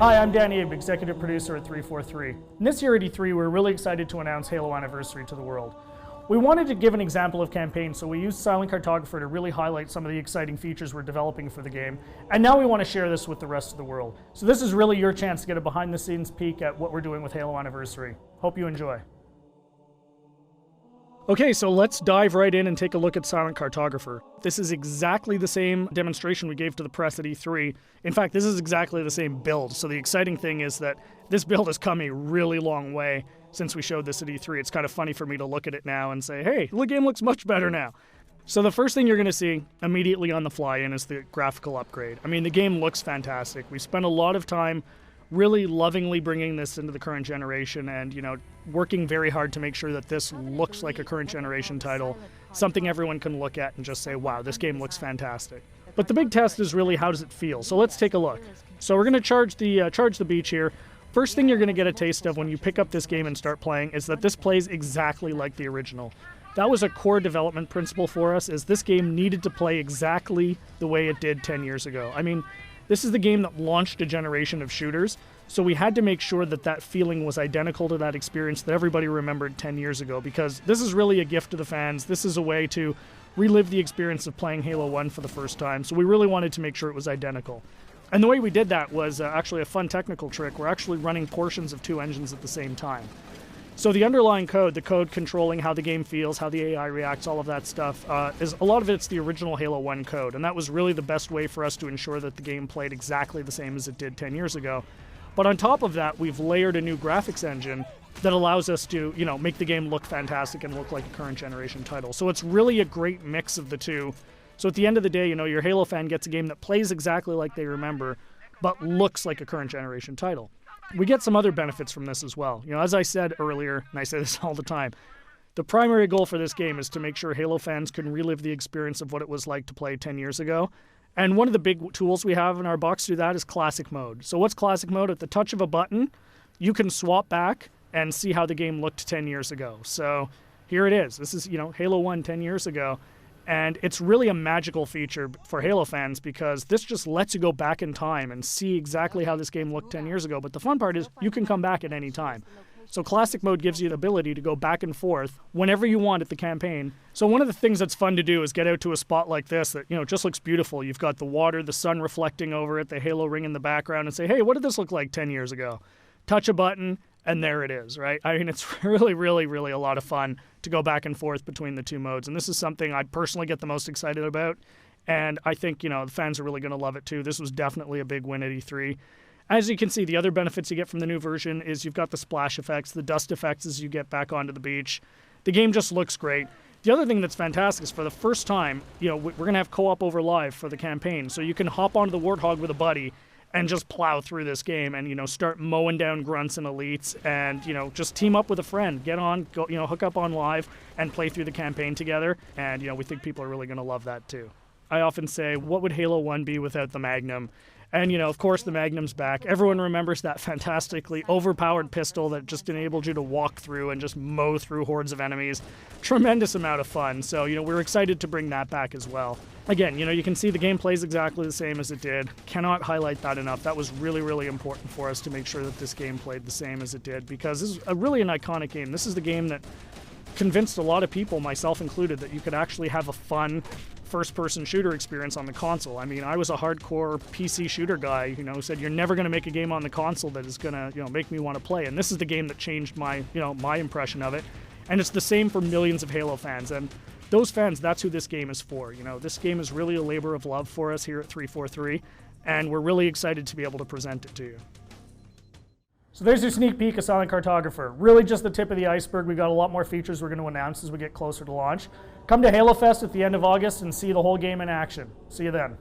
Hi, I'm Dan Abe, executive producer at 343. And this year at E3, we're really excited to announce Halo Anniversary to the world. We wanted to give an example of campaign, so we used Silent Cartographer to really highlight some of the exciting features we're developing for the game. And now we want to share this with the rest of the world. So this is really your chance to get a behind-the-scenes peek at what we're doing with Halo Anniversary. Hope you enjoy. Okay, so let's dive right in and take a look at Silent Cartographer. This is exactly the same demonstration we gave to the press at E3. In fact, this is exactly the same build. So the exciting thing is that this build has come a really long way since we showed this at E3. It's kind of funny for me to look at it now and say, hey, the game looks much better now. So the first thing you're going to see immediately on the fly-in is the graphical upgrade. I mean, the game looks fantastic. We spent a lot of time really lovingly bringing this into the current generation and, working very hard to make sure that this looks like a current generation title, something everyone can look at and just say, wow, this game looks fantastic. But the big test is really, how does it feel? So let's take a look. So we're going to charge the beach here. First thing you're going to get a taste of when you pick up this game and start playing is that this plays exactly like the original. That was a core development principle for us, is this game needed to play exactly the way it did 10 years ago. I mean, this is the game that launched a generation of shooters, so we had to make sure that that feeling was identical to that experience that everybody remembered 10 years ago, because this is really a gift to the fans. This is a way to relive the experience of playing Halo 1 for the first time, so we really wanted to make sure it was identical. And the way we did that was actually a fun technical trick. We're actually running portions of two engines at the same time. So the underlying code, the code controlling how the game feels, how the AI reacts, all of that stuff, is a lot of it's the original Halo 1 code, and that was really the best way for us to ensure that the game played exactly the same as it did 10 years ago. But on top of that, we've layered a new graphics engine that allows us to, make the game look fantastic and look like a current generation title. So it's really a great mix of the two. So at the end of the day, your Halo fan gets a game that plays exactly like they remember, but looks like a current generation title. We get some other benefits from this as well. As I said earlier, and I say this all the time, the primary goal for this game is to make sure Halo fans can relive the experience of what it was like to play 10 years ago. And one of the big tools we have in our box to do that is Classic Mode. So what's Classic Mode? At the touch of a button, you can swap back and see how the game looked 10 years ago. So here it is. This is, Halo 1 10 years ago. And it's really a magical feature for Halo fans, because this just lets you go back in time and see exactly how this game looked 10 years ago. But the fun part is you can come back at any time. So Classic Mode gives you the ability to go back and forth whenever you want at the campaign. So one of the things that's fun to do is get out to a spot like this that, just looks beautiful. You've got the water, the sun reflecting over it, the Halo ring in the background, and say, hey, what did this look like 10 years ago? Touch a button, and there it is, right? I mean, it's really, really, really a lot of fun to go back and forth between the two modes. And this is something I personally get the most excited about. And I think, the fans are really going to love it too. This was definitely a big win at E3. As you can see, the other benefits you get from the new version is you've got the splash effects, the dust effects as you get back onto the beach. The game just looks great. The other thing that's fantastic is for the first time, we're going to have co-op over live for the campaign. So you can hop onto the Warthog with a buddy and just plow through this game and, start mowing down grunts and elites and, just team up with a friend. Get on, go, hook up on live and play through the campaign together. And, we think people are really going to love that too. I often say, what would Halo 1 be without the Magnum? And, of course, the Magnum's back. Everyone remembers that fantastically overpowered pistol that just enabled you to walk through and just mow through hordes of enemies. Tremendous amount of fun. So, we're excited to bring that back as well. Again, you can see the game plays exactly the same as it did. Cannot highlight that enough. That was really, really important for us to make sure that this game played the same as it did, because this is really an iconic game. This is the game that convinced a lot of people, myself included, that you could actually have a fun first-person shooter experience on the console. I mean, I was a hardcore PC shooter guy, who said you're never going to make a game on the console that is going to, make me want to play. And this is the game that changed my, my impression of it. And it's the same for millions of Halo fans. And those fans, that's who this game is for. This game is really a labor of love for us here at 343, and we're really excited to be able to present it to you. So there's your sneak peek of Silent Cartographer. Really just the tip of the iceberg. We've got a lot more features we're going to announce as we get closer to launch. Come to Halo Fest at the end of August and see the whole game in action. See you then.